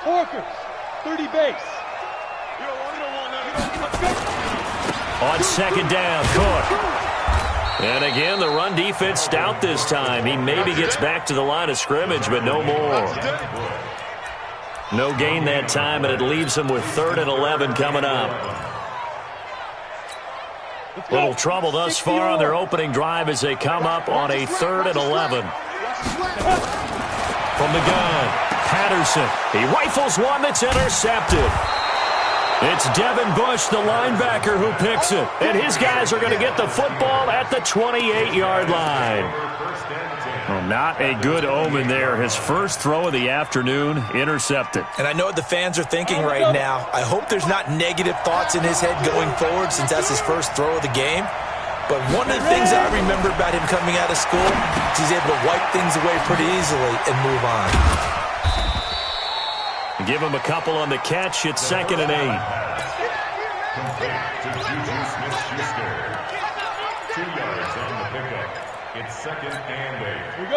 Porkers, 30 base. On second down, Cook. And again, the run defense stout this time. He maybe gets back to the line of scrimmage, but no more. No gain that time, and it leaves him with 3rd and 11 coming up. Little trouble thus far on their opening drive as they come up on a 3rd and 11. From the gun, Patterson. He rifles one that's intercepted. It's Devin Bush, the linebacker, who picks it. And his guys are going to get the football at the 28-yard line. Well, not a good omen there. His first throw of the afternoon, intercepted. And I know what the fans are thinking right now. I hope there's not negative thoughts in his head going forward since that's his first throw of the game. But one of the things I remember about him coming out of school is he's able to wipe things away pretty easily and move on. Give him a couple on the catch. It's 2nd and 8.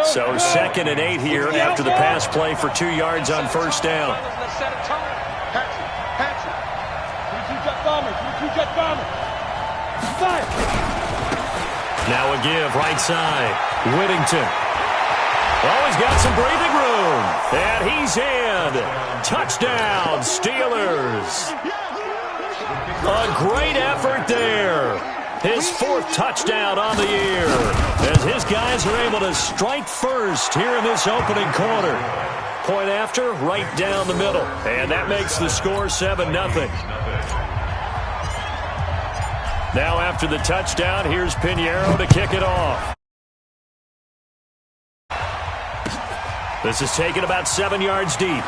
So 2nd and 8 here after the pass play for 2 yards on first down. Now a give, right side. Whittington. Oh, he's got some breathing room. And he's in. Touchdown, Steelers. A great effort there. His 4th touchdown on the year as his guys are able to strike first here in this opening quarter. Point after, right down the middle. And that makes the score 7-0. Now after the touchdown, here's Pinheiro to kick it off. This is taken about 7 yards deep.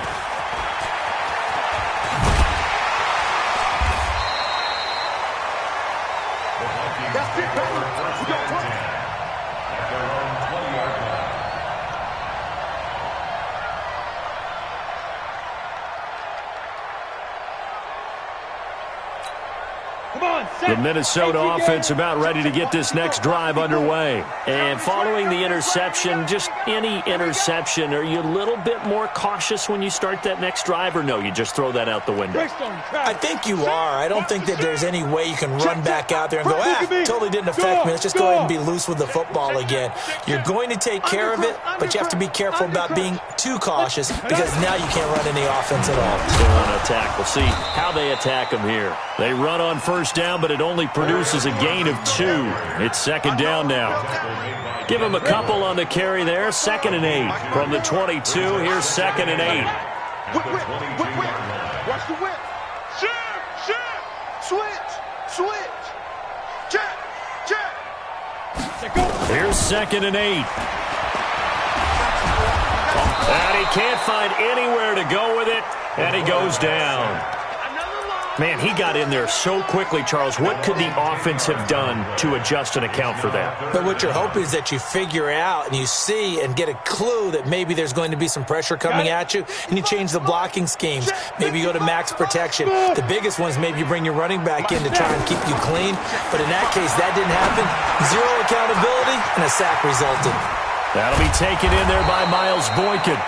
The Minnesota offense about ready to get this next drive underway. And following the interception, just any interception, are you a little bit more cautious when you start that next drive, or no, you just throw that out the window? I think you are. I don't think that there's any way you can run back out there and go, totally didn't affect me. Let's just go ahead and be loose with the football again. You're going to take care of it, but you have to be careful about being too cautious because now you can't run any offense at all. They want to attack. We'll see how they attack them here. They run on first down, but it only produces a gain of 2. It's 2nd down now. Give him a couple on the carry there. 2nd and 8. From the 22, here's 2nd and 8. Watch the whip. Switch. Check. Here's 2nd and 8. And he can't find anywhere to go with it, and he goes down. Man, he got in there so quickly, Charles. What could the offense have done to adjust and account for that? But what you're hoping is that you figure out and you see and get a clue that maybe there's going to be some pressure coming at you, and you change the blocking schemes. Maybe you go to max protection. The biggest one is maybe you bring your running back in to try and keep you clean. But in that case, that didn't happen. 0 accountability, and a sack resulted. That'll be taken in there by Miles Boykin.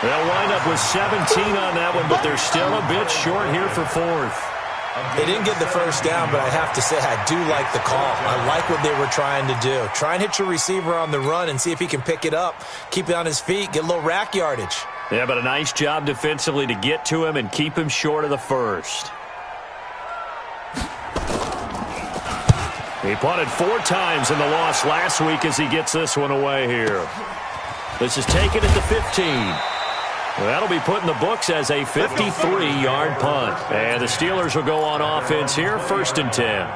They'll wind up with 17 on that one, but they're still a bit short here for 4th. They didn't get the first down, but I have to say I do like the call. I like what they were trying to do. Try and hit your receiver on the run and see if he can pick it up, keep it on his feet, get a little rack yardage. Yeah, but a nice job defensively to get to him and keep him short of the first. He punted 4 times in the loss last week as he gets this one away here. This is taken at the 15. Well, that'll be put in the books as a 53-yard punt. And the Steelers will go on offense here, 1st and 10.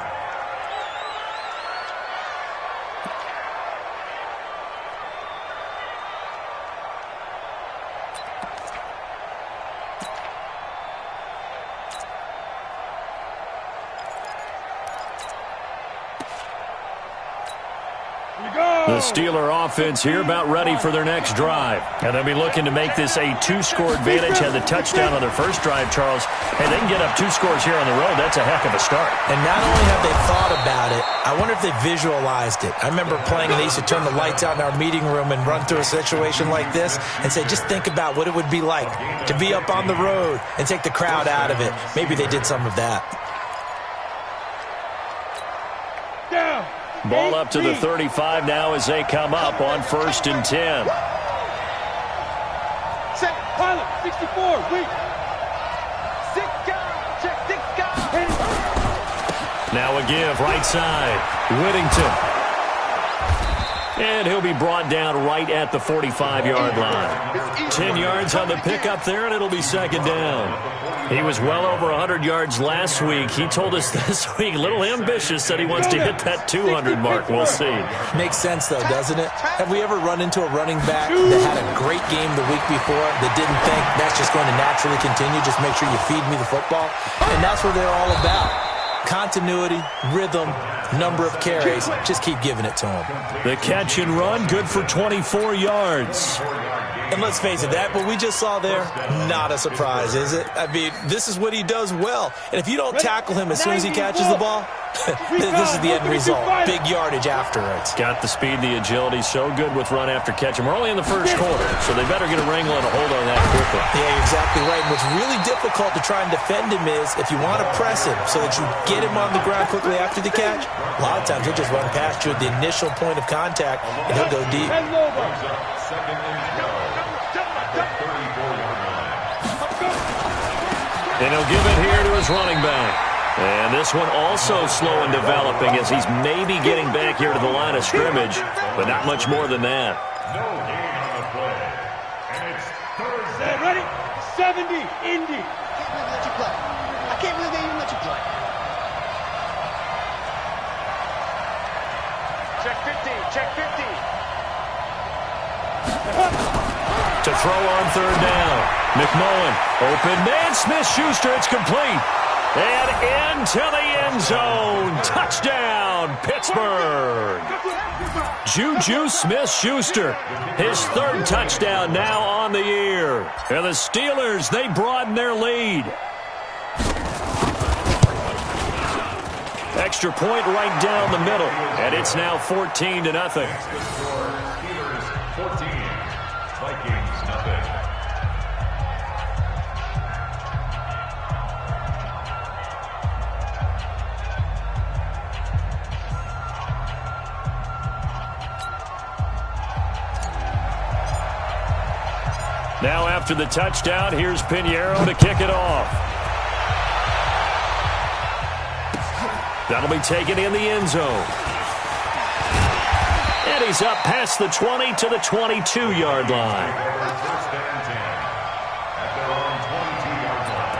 The The Steeler offense here about ready for their next drive. And they'll be looking to make this a two-score advantage. Had the touchdown on their first drive, Charles. Hey, they can get up 2 scores here on the road. That's a heck of a start. And not only have they thought about it, I wonder if they visualized it. I remember playing and they used to turn the lights out in our meeting room and run through a situation like this and say, just think about what it would be like to be up on the road and take the crowd out of it. Maybe they did some of that. Ball up to the 35 now as they come up on 1st and 10. Set, pilot, 64, wait. 6 guys, check 6 guys. Now a give, right side, Whittington. And he'll be brought down right at the 45-yard line. 10 yards on the pickup there, and it'll be 2nd down. He was well over 100 yards last week. He told us this week, a little ambitious, said he wants to hit that 200 mark. We'll see. Makes sense, though, doesn't it? Have we ever run into a running back that had a great game the week before that didn't think that's just going to naturally continue? Just make sure you feed me the football. And that's what they're all about. Continuity, rhythm, number of carries. Just keep giving it to him. The catch and run, good for 24 yards. And let's face it, that what we just saw there, not a surprise, is it? I mean, this is what he does well. And if you don't tackle him as soon as he catches the ball, this is the end result. Big yardage afterwards. Got the speed, the agility, so good with run after catch. And we're only in the first quarter, so they better get a wrangle and a hold on that quickly. Yeah, you're exactly right. And what's really difficult to try and defend him is if you want to press him so that you get him on the ground quickly after the catch, a lot of times he'll just run past you at the initial point of contact, and he'll go deep. And he'll give it here to his running back. And this one also slow in developing as he's maybe getting back here to the line of scrimmage, but not much more than that. No gain on the play. And it's Thursday. Ready? 70, Indy. I can't believe they even let you play. Check 50, check 50. To throw on 3rd down. McMullen, open man, Smith-Schuster, it's complete. And into the end zone. Touchdown, Pittsburgh. Juju Smith-Schuster, his 3rd touchdown now on the year. And the Steelers, they broaden their lead. Extra point right down the middle. And it's now 14-0. Steelers 14, Vikings nothing. Now after the touchdown, here's Pinheiro to kick it off. That'll be taken in the end zone. And he's up past the 20 to the 22-yard line. First and 10 at their own 22-yard line.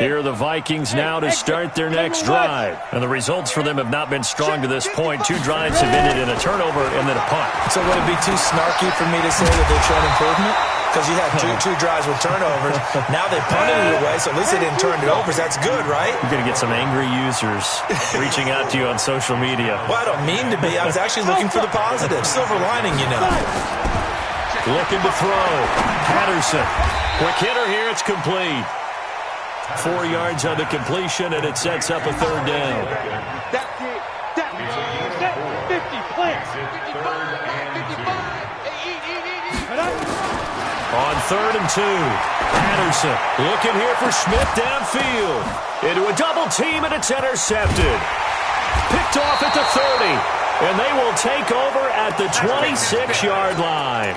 Here are the Vikings now to start their next drive. And the results for them have not been strong to this point. 2 drives have ended in a turnover and then a punt. So would it be too snarky for me to say that they've shown improvement? Because you had two drives with turnovers. Now they punted it away, so at least they didn't turn it over. So that's good, right? You're going to get some angry users reaching out to you on social media. Well, I don't mean to be. I was actually looking for the positive. Silver lining, you know. Looking to throw. Patterson. Quick hitter here. It's complete. 4 yards on the completion, and it sets up a 3rd down. That's it. That's it. 50, plants. 55. On 3rd and 2. Patterson looking here for Smith downfield. Into a double team, and it's intercepted. Picked off at the 30, and they will take over at the 26-yard line.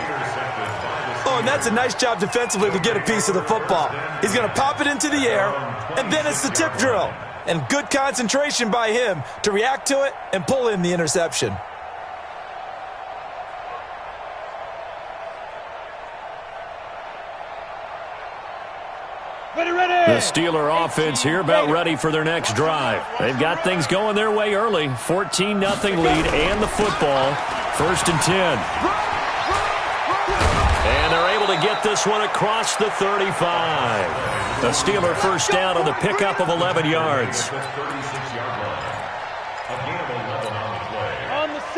Oh, and that's a nice job defensively to get a piece of the football. He's going to pop it into the air, and then it's the tip drill. And good concentration by him to react to it and pull in the interception. The Steeler offense here about ready for their next drive. They've got things going their way early. 14-0 lead and the football. 1st and 10. And they're able to get this one across the 35. The Steeler first down on the pickup of 11 yards.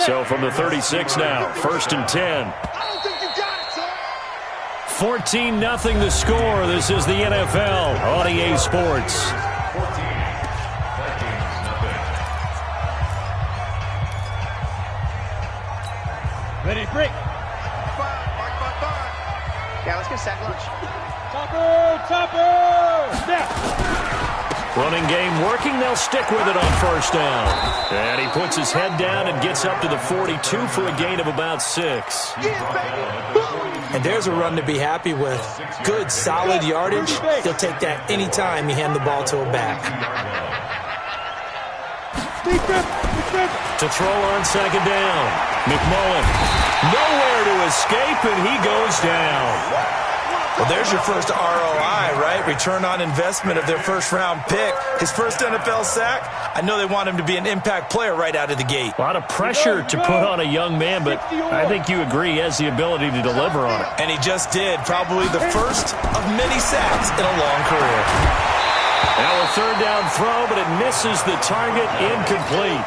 So from the 36 now, 1st and 10. 14-0 the score. This is the NFL on EA Sports. Ready, break. Yeah, let's get sack lunch. Topper! Snap! Running game working. They'll stick with it on 1st down. And he puts his head down and gets up to the 42 for a gain of about 6. And there's a run to be happy with. Good, solid yardage. He'll take that anytime you hand the ball to a back. To throw on 2nd down. McMullen. Nowhere to escape, and he goes down. Well, there's your first ROI, right? Return on investment of their first-round pick. His first NFL sack. I know they want him to be an impact player right out of the gate. A lot of pressure to put on a young man, but I think you agree he has the ability to deliver on it. And he just did. Probably the first of many sacks in a long career. Now a 3rd down throw, but it misses the target. Incomplete.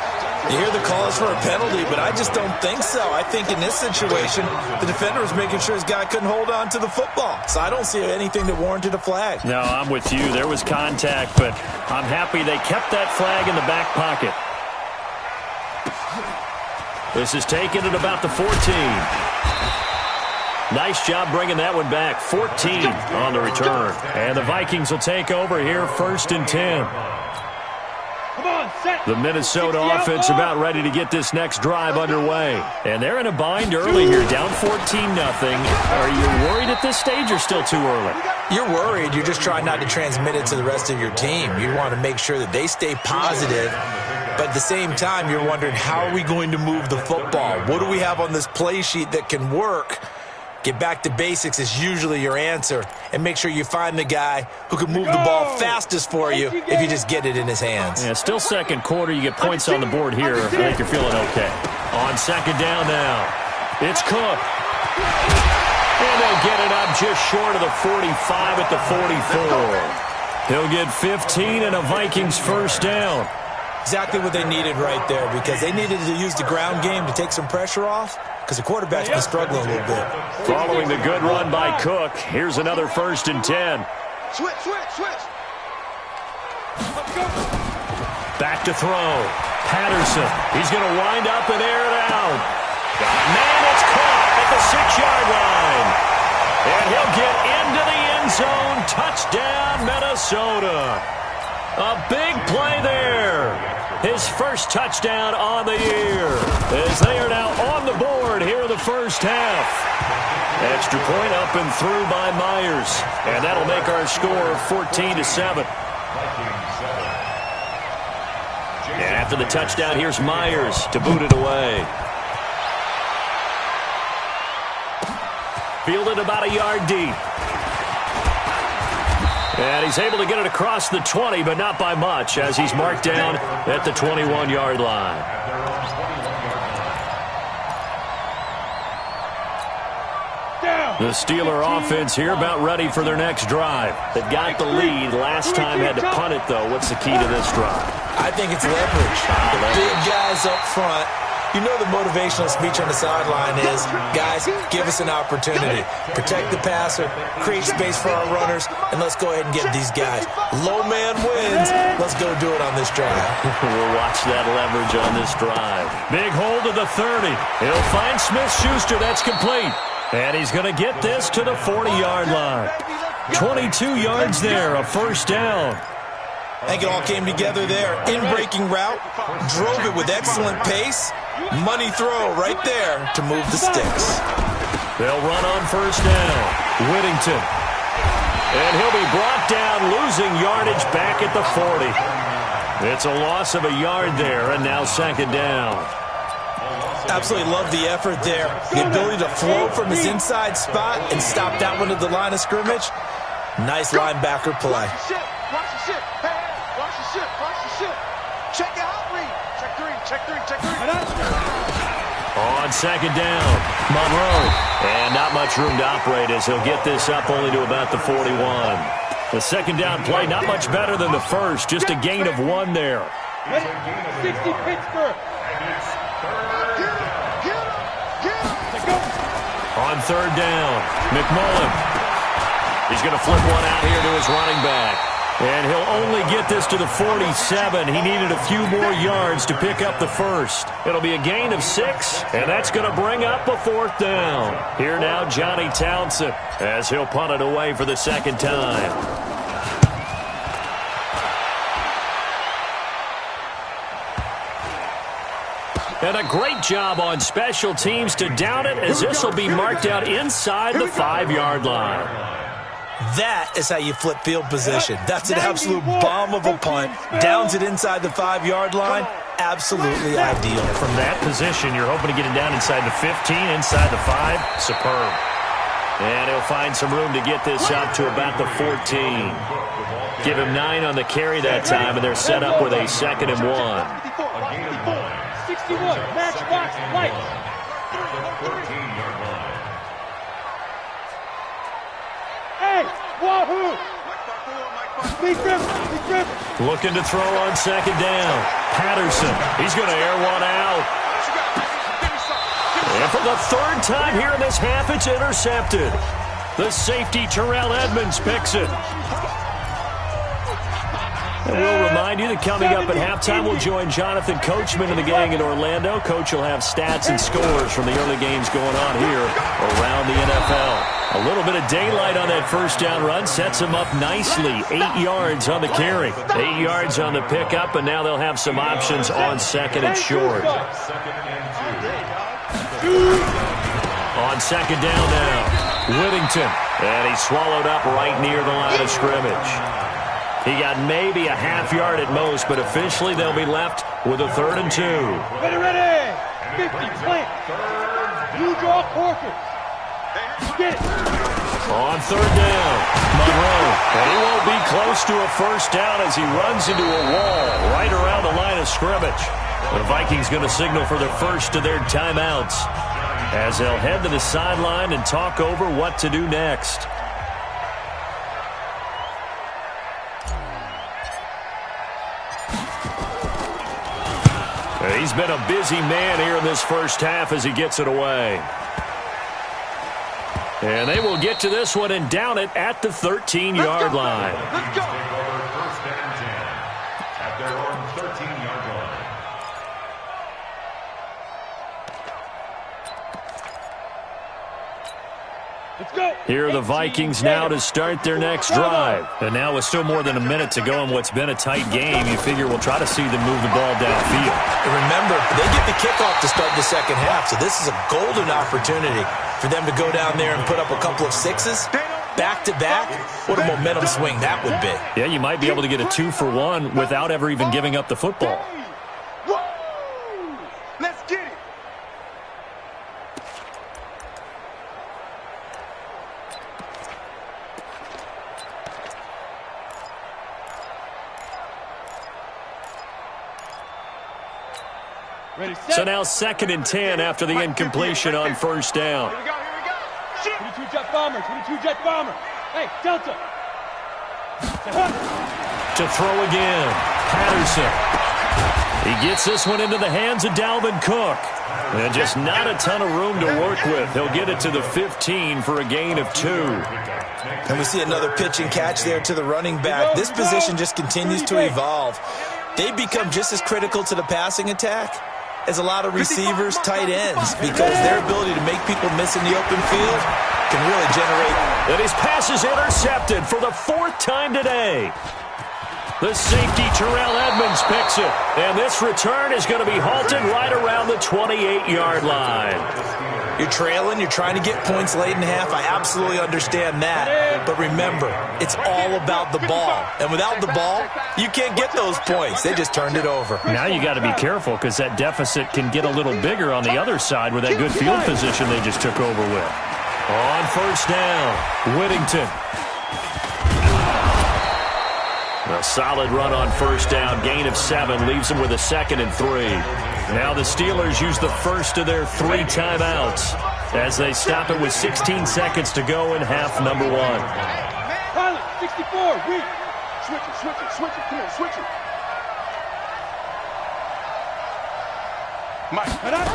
You hear the calls for a penalty, but I just don't think so. I think in this situation, the defender was making sure his guy couldn't hold on to the football. So I don't see anything that warranted a flag. No, I'm with you. There was contact, but I'm happy they kept that flag in the back pocket. This is taken at about the 14. Nice job bringing that one back. 14 on the return. And the Vikings will take over here 1st and 10. The Minnesota offense about ready to get this next drive underway. And they're in a bind early here, down 14-0. Are you worried at this stage or still too early? You're worried. You're just trying not to transmit it to the rest of your team. You want to make sure that they stay positive. But at the same time, you're wondering, how are we going to move the football? What do we have on this play sheet that can work? Get back to basics is usually your answer. And make sure you find the guy who can move the ball fastest for you if you just get it in his hands. Yeah, still 2nd quarter. You get points on the board here. I think you're feeling okay. On 2nd down now. It's Cook. And they'll get it up just short of the 45 at the 44. He'll get 15 and a Vikings 1st down. Exactly what they needed right there, because they needed to use the ground game to take some pressure off, because the quarterback's been struggling a little bit. Following the good run by Cook, here's another 1st and 10. Switch. Back to throw. Patterson. He's going to wind up and air it out. Man, it's caught at the 6-yard line. And he'll get into the end zone. Touchdown, Minnesota. A big play there. His first touchdown on the year, as they are now on the board here in the 1st half. Extra point up and through by Myers. And that'll make our score 14-7. And after the touchdown, here's Myers to boot it away. Fielded about a yard deep. And he's able to get it across the 20, but not by much, as he's marked down at the 21-yard line. The Steeler offense here about ready for their next drive. They've got the lead. Last time had to punt it, though. What's the key to this drive? I think it's leverage. The big guys up front. You know the motivational speech on the sideline is, guys, give us an opportunity. Protect the passer, create space for our runners, and let's go ahead and get these guys. Low man wins. Let's go do it on this drive. We'll watch that leverage on this drive. Big hold to the 30. He'll find Smith-Schuster. That's complete. And he's going to get this to the 40-yard line. 22 yards there, a 1st down. I think it all came together there. In-breaking route, drove it with excellent pace. Money throw right there to move the sticks. They'll run on 1st down. Whittington. And he'll be brought down, losing yardage back at the 40. It's a loss of a yard there, and now 2nd down. Absolutely love the effort there. The ability to flow from his inside spot and stop that one at the line of scrimmage. Nice linebacker play. Watch the ship. Watch the ship. Hey, hey, watch the ship. Watch the ship. Check it out, read. Check three. Check three. Check three. On second down, Monroe. And not much room to operate as he'll get this up only to about the 41. The second down play not much better than the first, just a gain of 1 there. 60 Pittsburgh. On third down, McMullen. He's going to flip one out here to his running back. And he'll only get this to the 47. He needed a few more yards to pick up the first. It'll be a gain of 6, and that's going to bring up a 4th down. Here now, Johnny Townsend, as he'll punt it away for the second time. And a great job on special teams to down it, as this will be marked out inside the 5-yard line. That is how you flip field position. That's an absolute bomb of a punt. Downs it inside the 5-yard line. Absolutely ideal. From that position, you're hoping to get it down inside the 15, inside the 5. Superb. And he'll find some room to get this up to about the 14. Give him 9 on the carry that time, and they're set up with a 2nd and 1. 61, matchbox light. Hey, wahoo! Looking to throw on second down. Patterson, he's going to air one out. And for the 3rd time here in this half, it's intercepted. The safety, Terrell Edmonds, picks it. And we'll remind you that coming up at halftime, we'll join Jonathan Coachman and the gang in Orlando. Coach will have stats and scores from the early games going on here around the NFL. A little bit of daylight on that first down run sets him up nicely. 8 yards on the carry, 8 yards on the pickup, and now they'll have some options on second and short. On second down now, Whittington. And he's swallowed up right near the line of scrimmage. He got maybe a half yard at most, but officially they'll be left with a 3rd and 2. Ready. 50, plant. You draw Corker. Get it. On third down, Monroe. And he won't be close to a first down as he runs into a wall right around the line of scrimmage. The Vikings going to signal for the first of their timeouts as they'll head to the sideline and talk over what to do next. He's been a busy man here in this first half as he gets it away. And they will get to this one and down it at the 13-yard line. Let's go. First and 10 at their own 13-yard line. Let's go. Here are the Vikings now to start their next drive. And now with still more than a minute to go in what's been a tight game, you figure we'll try to see them move the ball downfield. And remember, they get the kickoff to start the second half, so this is a golden opportunity for them to go down there and put up a couple of sixes back-to-back. What a momentum swing that would be. Yeah, you might be able to get a 2-for-1 without ever even giving up the football. Woo! Let's get it. Ready, set. So now 2nd and 10 after the incompletion on first down. Here we go. 22 jet bomber, 22 jet bomber. Hey, Delta. To throw again, Patterson. He gets this one into the hands of Dalvin Cook. And just not a ton of room to work with. He'll get it to the 15 for a gain of 2. And we see another pitch and catch there to the running back. This position just continues to evolve. They become just as critical to the passing attack as a lot of receivers, tight ends, because their ability to make people miss in the open field can really generate. And his pass is intercepted for the 4th time today. The safety, Terrell Edmonds, picks it. And this return is going to be halted right around the 28-yard line. You're trailing, you're trying to get points late in half. I absolutely understand that. But remember, it's all about the ball. And without the ball, you can't get those points. They just turned it over. Now you got to be careful because that deficit can get a little bigger on the other side with that good field position they just took over with. On first down, Whittington. A solid run on first down. Gain of 7 leaves them with a 2nd and 3. Now the Steelers use the first of their 3 timeouts as they stop it with 16 seconds to go in half number 1. Pilot, 64, weak. Switch it, switch it, switch it. Come on, switch it.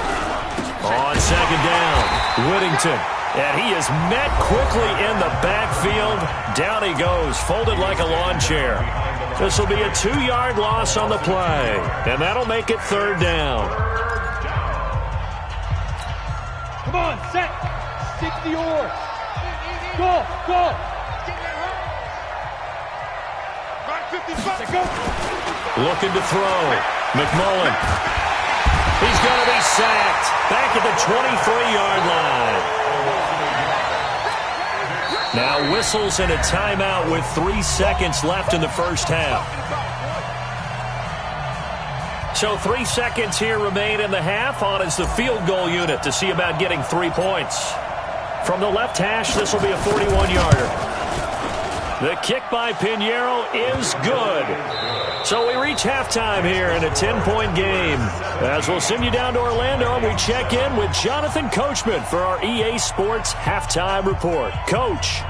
On second down, Whittington. And he is met quickly in the backfield. Down he goes, folded like a lawn chair. This will be a 2-yard loss on the play. And that'll make it 3rd down. Come on, set. 60 oars. Go, go. Looking to throw. McMullen. He's going to be sacked. Back at the 23-yard line. Now whistles and a timeout with 3 seconds left in the first half. So 3 seconds here remain in the half. On is the field goal unit to see about getting 3 points. From the left hash, this will be a 41-yarder. The kick by Pinheiro is good. So we reach halftime here in a 10-point game. As we'll send you down to Orlando, and we check in with Jonathan Coachman for our EA Sports Halftime Report. Coach.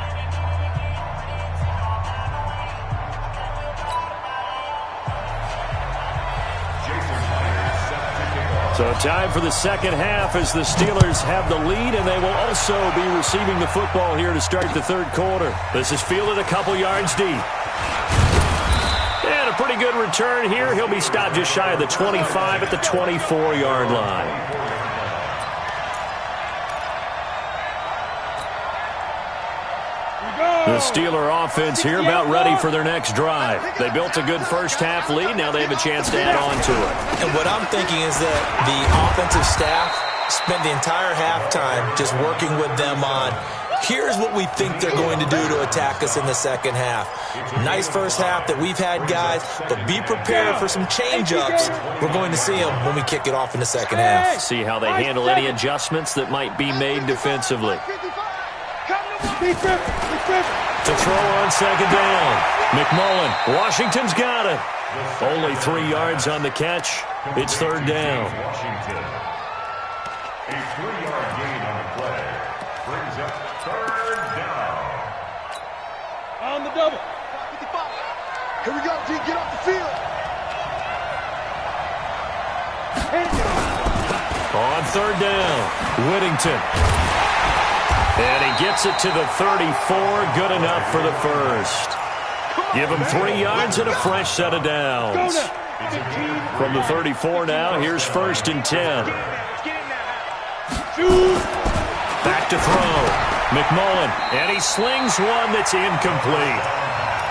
So time for the second half as the Steelers have the lead, and they will also be receiving the football here to start the 3rd quarter. This is fielded a couple yards deep. And a pretty good return here. He'll be stopped just shy of the 25 at the 24-yard line. The Steeler offense here about ready for their next drive. They built a good first-half lead. Now they have a chance to add on to it. And what I'm thinking is that the offensive staff spent the entire halftime just working with them on, here's what we think they're going to do to attack us in the second half. Nice first half that we've had, guys, but be prepared for some change-ups. We're going to see them when we kick it off in the second half. See how they handle any adjustments that might be made defensively. To throw on second down. McMullen. Washington's got it. Only 3 yards on the catch. It's 3rd down. Washington. A 3-yard gain on the play brings up 3rd down. On the double. 55. Here we go, D. Get off the field. On 3rd down. Whittington. And he gets it to the 34. Good enough for the first. Give him 3 yards and a fresh set of downs. From the 34 now, here's 1st and 10. Back to throw. McMullen. And he slings one that's incomplete.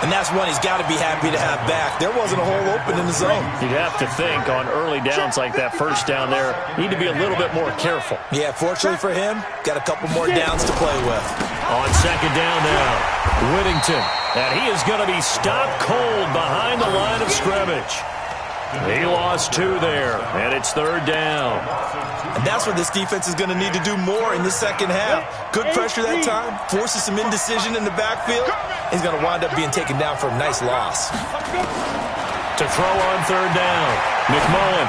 And that's one he's got to be happy to have back. There wasn't a hole open in the zone. You'd have to think on early downs like that first down there, need to be a little bit more careful. Yeah, fortunately for him, got a couple more downs to play with. On second down now, Whittington. And he is going to be stopped cold behind the line of scrimmage. He lost 2 there, and it's 3rd down. And that's what this defense is going to need to do more in the second half. Good pressure that time, forces some indecision in the backfield. He's going to wind up being taken down for a nice loss. To throw on 3rd down, McMullen.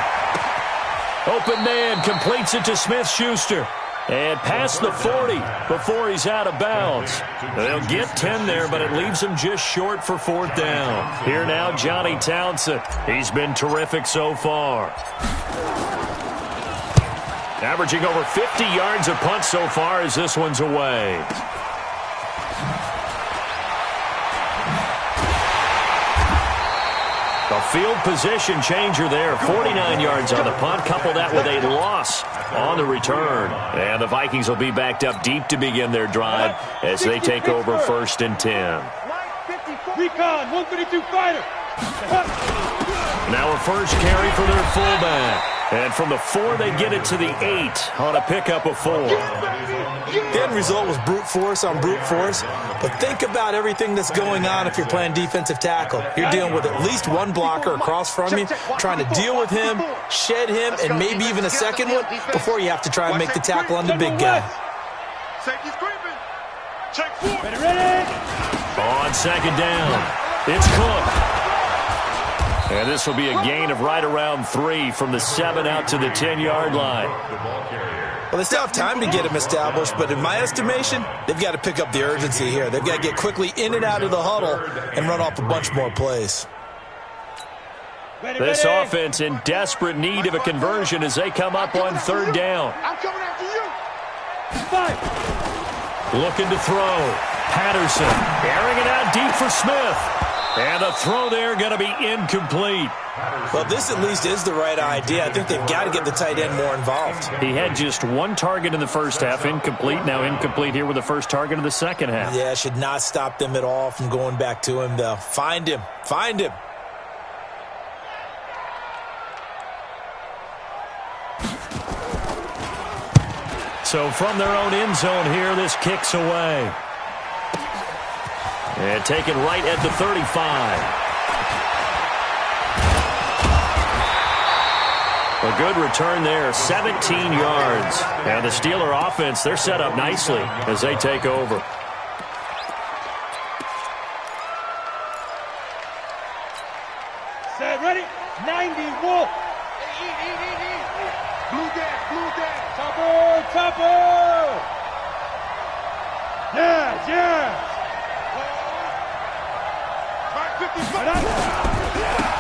Open man, completes it to Smith-Schuster. And past the 40 before he's out of bounds. They'll get 10 there, but it leaves him just short for 4th down. Here now, Johnny Townsend. He's been terrific so far. Averaging over 50 yards a punt so far as this one's away. A field position changer there. 49 yards on the punt. Couple that with a loss on the return. And the Vikings will be backed up deep to begin their drive as they take over 1st and 10. Recon, 132 fighter. Now a first carry for their fullback. And from the 4, they get it to the 8 on a pickup of 4. The end result was brute force on brute force. But think about everything that's going on if you're playing defensive tackle. You're dealing with at least one blocker across from you, trying to deal with him, shed him, and maybe even a second one before you have to try and make the tackle on the big guy. Safety's creeping. Check 4. Ready. On second down, it's Cook. And this will be a gain of right around 3 from the 7 out to the 10-yard line. Well, they still have time to get him established, but in my estimation, they've got to pick up the urgency here. They've got to get quickly in and out of the huddle and run off a bunch more plays. This offense in desperate need of a conversion as they come up on 3rd down. I'm coming after you. Looking to throw. Patterson airing it out deep for Smith. And the throw there going to be incomplete. Well, this at least is the right idea. I think they've got to get the tight end more involved. He had just 1 target in the first half, incomplete. Now incomplete here with the first target of the second half. Yeah, should not stop them at all from going back to him, though. Find him. Find him. So from their own end zone here, this kicks away. And taken right at the 35. A good return there, 17 yards. And the Steeler offense, they're set up nicely as they take over. Set, ready, 90, Wolf. Blue dad. Topper. Yes.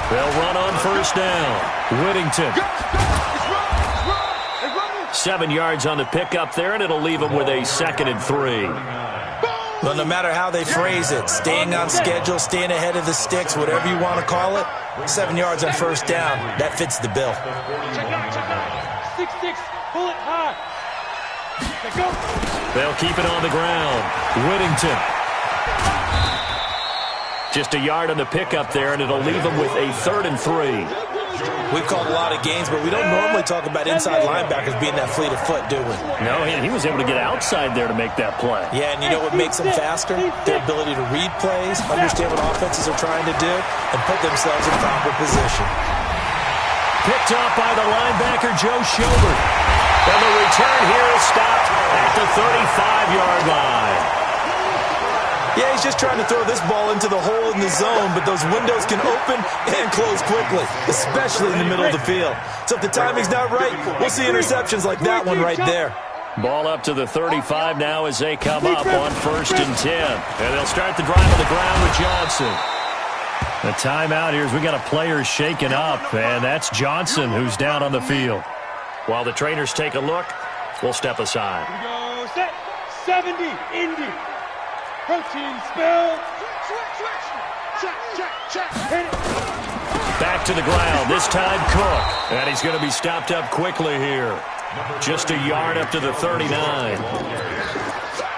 They'll run on 1st down. Whittington. 7 yards on the pickup there, and it'll leave them with a 2nd and 3. Well, no matter how they phrase it, staying on schedule, staying ahead of the sticks, whatever you want to call it, 7 yards on 1st down, that fits the bill. Check out. 6-6, pull it high. Go. They'll keep it on the ground. Whittington. Just a yard on the pickup there, and it'll leave them with a 3rd and 3. We've called a lot of games, but we don't normally talk about inside linebackers being that fleet of foot, do we? No, he was able to get outside there to make that play. Yeah, and you know what makes them faster? Their ability to read plays, understand what offenses are trying to do, and put themselves in proper position. Picked up by the linebacker, Joe Schobert. And the return here is stopped at the 35-yard line. Yeah, he's just trying to throw this ball into the hole in the zone, but those windows can open and close quickly, especially in the middle of the field. So if the timing's not right, we'll see interceptions like that one right there. Ball up to the 35 now as they come up on 1st and 10. And they'll start the drive on the ground with Johnson. The timeout here is we got a player shaken up, and that's Johnson who's down on the field. While the trainers take a look, we'll step aside. Here we go, set, 70, Indy. Protein spill. Check. Hit it. Back to the ground, this time Cook. And he's going to be stopped up quickly here. Just a yard up to the 39.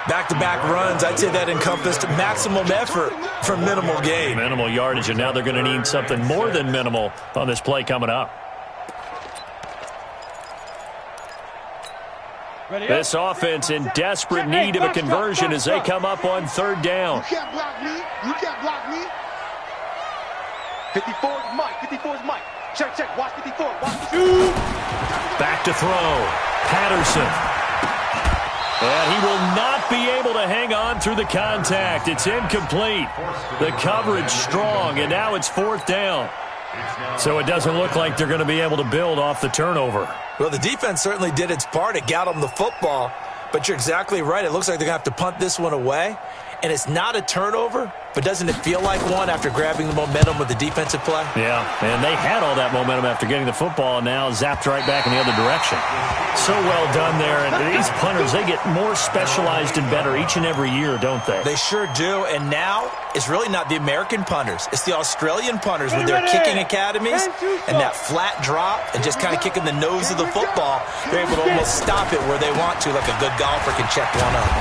Back-to-back runs, I'd say that encompassed maximum effort for minimal gain. Minimal yardage, and now they're going to need something more than minimal on this play coming up. This offense in desperate need of a conversion as they come up on 3rd down. You can't block me. 54 is Mike. Check. Watch 54. Back to throw. Patterson. And he will not be able to hang on through the contact. It's incomplete. The coverage strong, and now it's 4th down. So it doesn't look like they're going to be able to build off the turnover. Well, the defense certainly did its part. It got them the football. But you're exactly right. It looks like they're going to have to punt this one away. And it's not a turnover, but doesn't it feel like one after grabbing the momentum with the defensive play? Yeah, and they had all that momentum after getting the football, and now zapped right back in the other direction. So well done there. And these punters, they get more specialized and better each and every year, don't they? They sure do. And now it's really not the American punters. It's the Australian punters with their kicking academies and that flat drop and just kind of kicking the nose of the football. They're able to almost stop it where they want to, like a good golfer can check one up.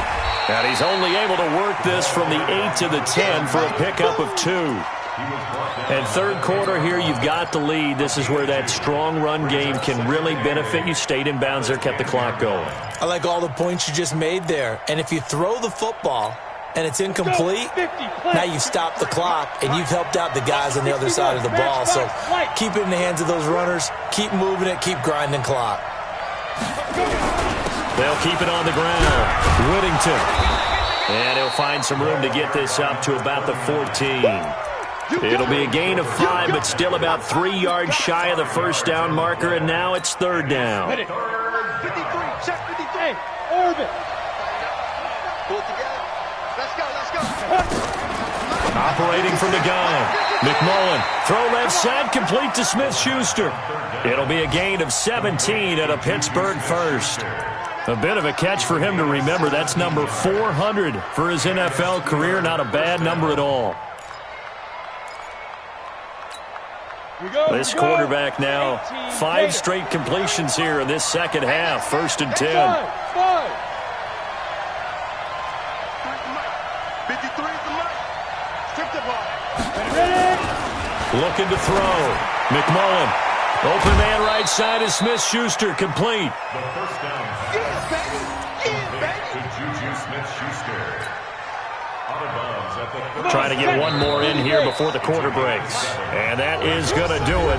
And he's only able to work this from the 8 to the 10 for a pickup of 2. And 3rd quarter here, you've got the lead. This is where that strong run game can really benefit you. Stayed in bounds there, kept the clock going. I like all the points you just made there. And if you throw the football and it's incomplete, now you've stopped the clock and you've helped out the guys on the other side of the ball. So keep it in the hands of those runners. Keep moving it. Keep grinding clock. They'll keep it on the ground. Whittington. And he'll find some room to get this up to about the 14. It'll be a gain of 5, but still about 3 yards shy of the first down marker, and now it's third down. 53, check 53. Orbit. Pull it together. Let's go, let's go. Operating from the gun. McMullen, throw left side, complete to Smith-Schuster. It'll be a gain of 17 at a Pittsburgh first. A bit of a catch for him to remember. That's number 400 for his NFL career. Not a bad number at all. This quarterback now, 5 straight completions here in this second half. First and 10. 53 is the mic. Strip the ball. Looking to throw. McMullen. Open man right side is Smith-Schuster. Complete. The first down. Yeah, baby. Yeah, baby. To Juju Smith-Schuster. Out of bounds at the 30. Trying to get one more in here before the quarter breaks. And that is going to do it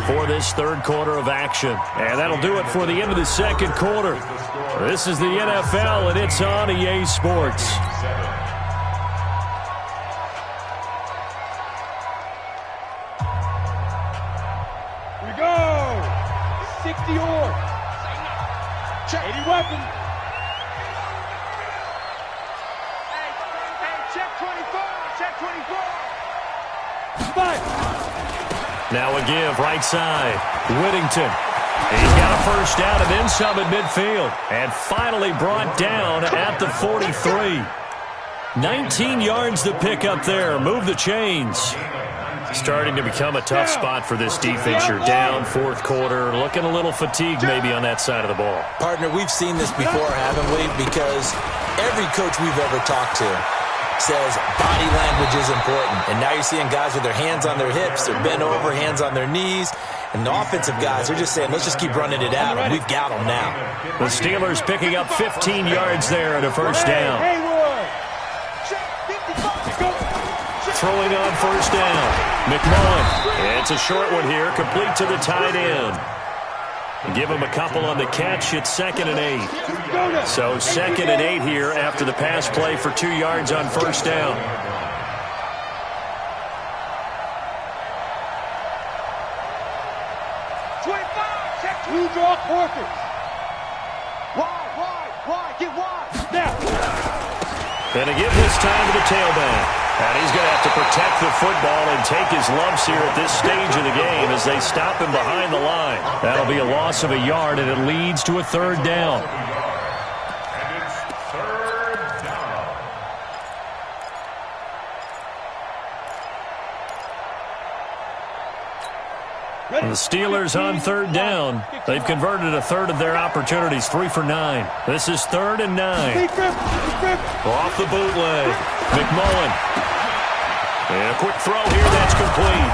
for this third quarter of action. And that'll do it for the end of the second quarter. This is the NFL, and it's on EA Sports. We go. 60 or. Check. 80 weapon. Hey, check 24. Check 24. Spike. Now a give, right side. Whittington. He's got a first down and then some at midfield. And finally brought down at the 43. 19 yards to pick up there. Move the chains. Starting to become a tough spot for this defense. You're down fourth quarter. Looking a little fatigued maybe on that side of the ball. Partner, we've seen this before, haven't we? Because every coach we've ever talked to says body language is important. And now you're seeing guys with their hands on their hips, they're bent over, hands on their knees. And the offensive guys are just saying, let's just keep running it out. And we've got them now. The Steelers picking up 15 yards there at a first down. Throwing on first down. McMullen. It's a short one here, complete to the tight end. Give him a couple on the catch. It's 2nd and 8. So 2nd and 8 here after the pass play for 2 yards on first down. Blue draw quarters. Wide, get wide. Now. And to give his time to the tailback. And he's going to have to protect the football and take his lumps here at this stage of the game as they stop him behind the line. That'll be a loss of a yard, and it leads to a third down. And it's third down. The Steelers on third down. They've converted a third of their opportunities, 3 for 9. This is 3rd and 9. Off the bootleg. McMullen. And a quick throw here, that's complete.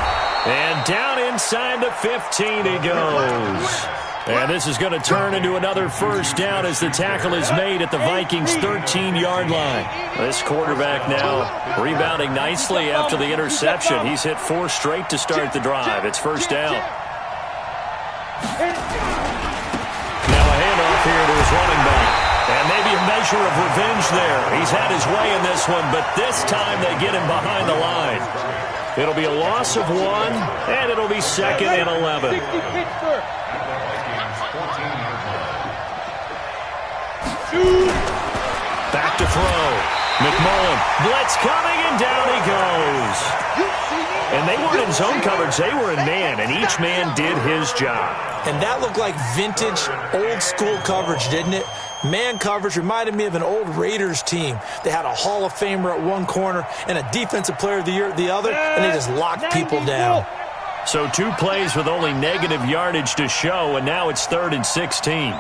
And down inside the 15 he goes. And this is going to turn into another first down as the tackle is made at the Vikings' 13-yard line. This quarterback now rebounding nicely after the interception. He's hit 4 straight to start the drive. It's first down. Now a handoff here to his running back. And maybe a measure of revenge there. He's had his way in this one, but this time they get him behind the line. It'll be a loss of 1, and it'll be 2nd and 11. Back to throw. McMullen. Blitz coming, and down he goes. And they weren't in zone coverage. They were in man, and each man did his job. And that looked like vintage, old-school coverage, didn't it? Man coverage reminded me of an old Raiders team. They had a Hall of Famer at one corner and a Defensive Player of the Year at the other, and they just locked people down. So 2 plays with only negative yardage to show, and now it's 3rd and 16.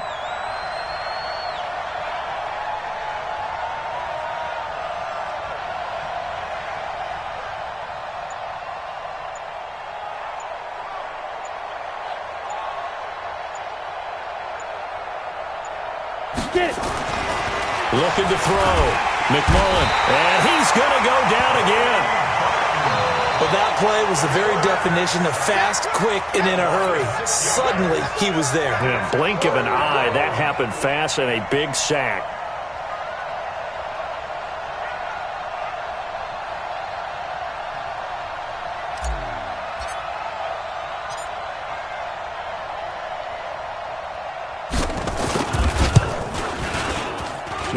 Looking to throw. McMullen. And he's going to go down again. Well, that play was the very definition of fast, quick, and in a hurry. Suddenly, he was there. In a blink of an eye, that happened fast, and a big sack.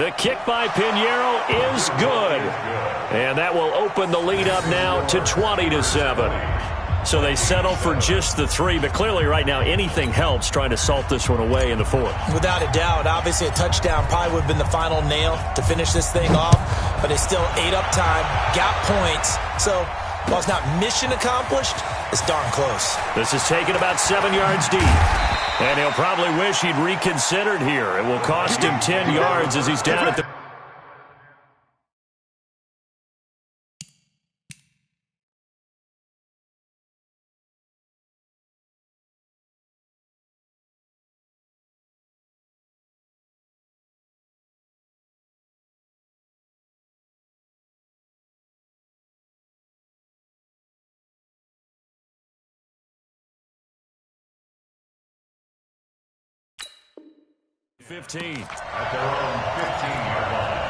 The kick by Pinheiro is good. And that will open the lead up now to 20-7. So they settle for just the 3, but clearly right now anything helps trying to salt this one away in the 4th. Without a doubt, obviously a touchdown probably would have been the final nail to finish this thing off, but it's still ate up time, got points. So while it's not mission accomplished, it's darn close. This is taken about 7 yards deep. And he'll probably wish he'd reconsidered here. It will cost him 10 yards as he's down at the... At their own 15-yard line.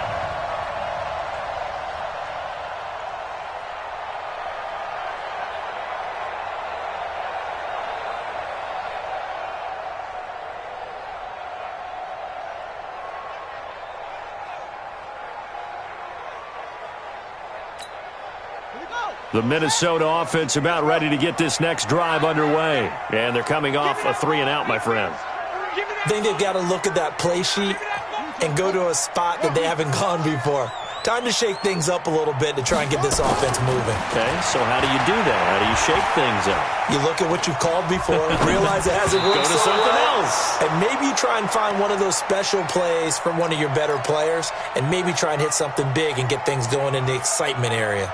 The Minnesota offense about ready to get this next drive underway. And they're coming off a 3-and-out, my friend. I think they've got to look at that play sheet and go to a spot that they haven't gone before. Time to shake things up a little bit to try and get this offense moving. Okay, so how do you do that? How do you shake things up? You look at what you've called before, realize it hasn't worked Go to something else. And maybe you try and find one of those special plays from one of your better players, and maybe try and hit something big and get things going in the excitement area.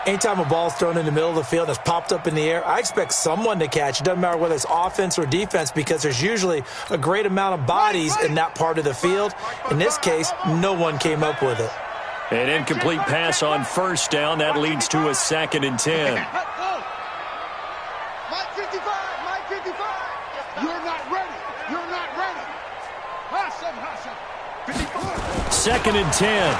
Anytime a ball's thrown in the middle of the field and it's popped up in the air, I expect someone to catch. It doesn't matter whether it's offense or defense because there's usually a great amount of bodies in that part of the field. In this case, no one came up with it. An incomplete pass on first down. That leads to a 2nd and 10. Mike 55, Mike 55. You're not ready. You're not ready. Hustle. 2nd and 10.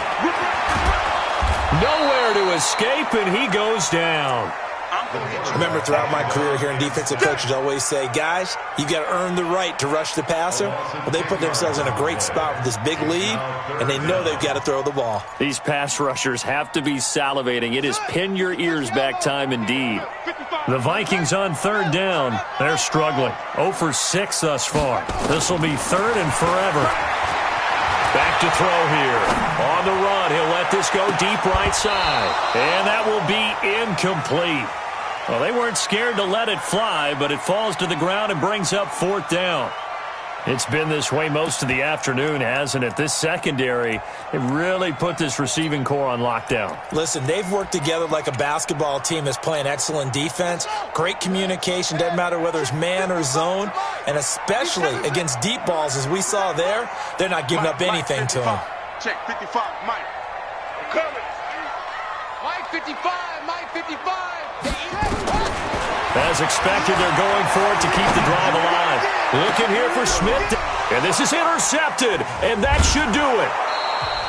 Nowhere to escape, and he goes down. I remember throughout my career here in defensive coaches always say, guys, you've got to earn the right to rush the passer. Well, they put themselves in a great spot with this big lead, and they know they've got to throw the ball. These pass rushers have to be salivating. It is pin your ears back time indeed. The Vikings on 3rd down. They're struggling. 0 for 6 thus far. This will be 3rd and forever. Back to throw here. On the run, he'll let this go deep right side. And that will be incomplete. Well, they weren't scared to let it fly, but it falls to the ground and brings up 4th down. It's been this way most of the afternoon, hasn't it? This secondary, it really put this receiving core on lockdown. Listen, they've worked together like a basketball team that's playing excellent defense. Great communication, doesn't matter whether it's man or zone. And especially against deep balls, as we saw there, they're not giving up anything to them. Check 55, Mike. I'm coming. Mike 55, Mike 55. As expected, they're going for it to keep the drive alive. Looking here for Smith. And this is intercepted. And that should do it.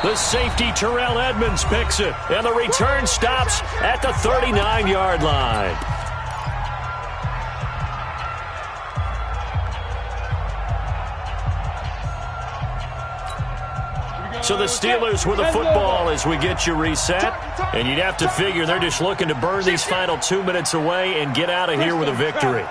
The safety, Terrell Edmonds, picks it. And the return stops at the 39-yard line. So the Steelers with the football as we get you reset. And you'd have to figure they're just looking to burn these final 2 minutes away and get out of here with a victory.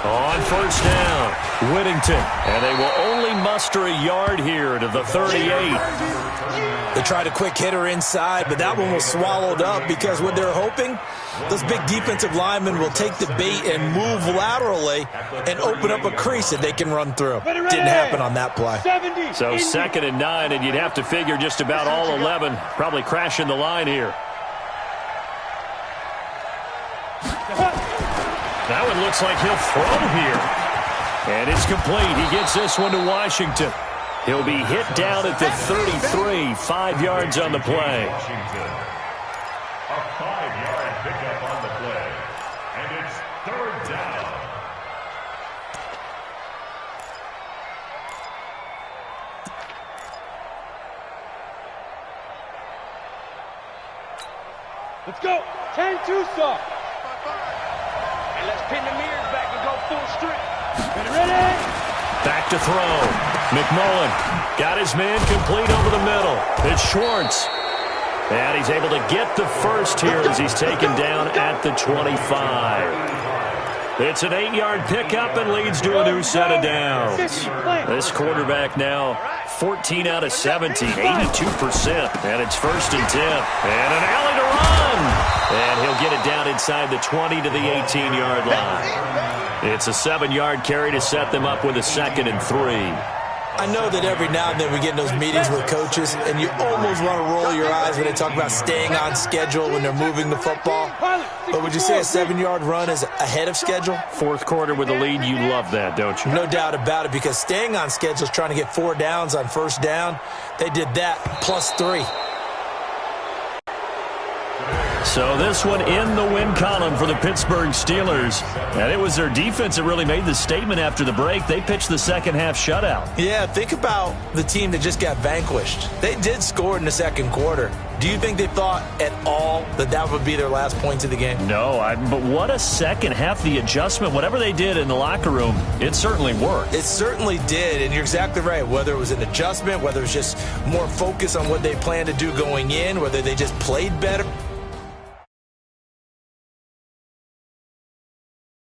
On first down, Whittington. And they will only muster a yard here to the 38. They tried a quick hitter inside, but that one was swallowed up because what they're hoping, those big defensive linemen will take the bait and move laterally and open up a crease that they can run through. Didn't happen on that play. So 2nd and 9, and you'd have to figure just about all 11 probably crashing the line here. That one looks like he'll throw here. And it's complete. He gets this one to Washington. He'll be hit down at the 33, 5 yards on the play. Washington. A 5-yard pickup on the play. And it's 3rd down. Let's go. 10-2 stop. pin the mirrors back and go full strength. Ready? Back to throw. McMullen got his man complete over the middle. It's Schwartz. And he's able to get the first here as he's taken down at the 25. It's an 8-yard pickup and leads to a new set of downs. This quarterback now 14 out of 17, 82%. And it's 1st and 10. And an alley to run. And he'll get it down inside the 20 to the 18-yard line. It's a 7-yard carry to set them up with a 2nd and 3. I know that every now and then we get in those meetings with coaches, and you almost want to roll your eyes when they talk about staying on schedule when they're moving the football. But would you say a 7-yard run is ahead of schedule? Fourth quarter with a lead, you love that, don't you? No doubt about it, because staying on schedule is trying to get 4 downs on first down. They did that plus 3. So this one in the win column for the Pittsburgh Steelers. And it was their defense that really made the statement after the break. They pitched the second half shutout. Yeah, think about the team that just got vanquished. They did score in the second quarter. Do you think they thought at all that that would be their last points of the game? No, but what a second half. The adjustment, whatever they did in the locker room, it certainly worked. It certainly did, and you're exactly right. Whether it was an adjustment, whether it was just more focus on what they planned to do going in, whether they just played better.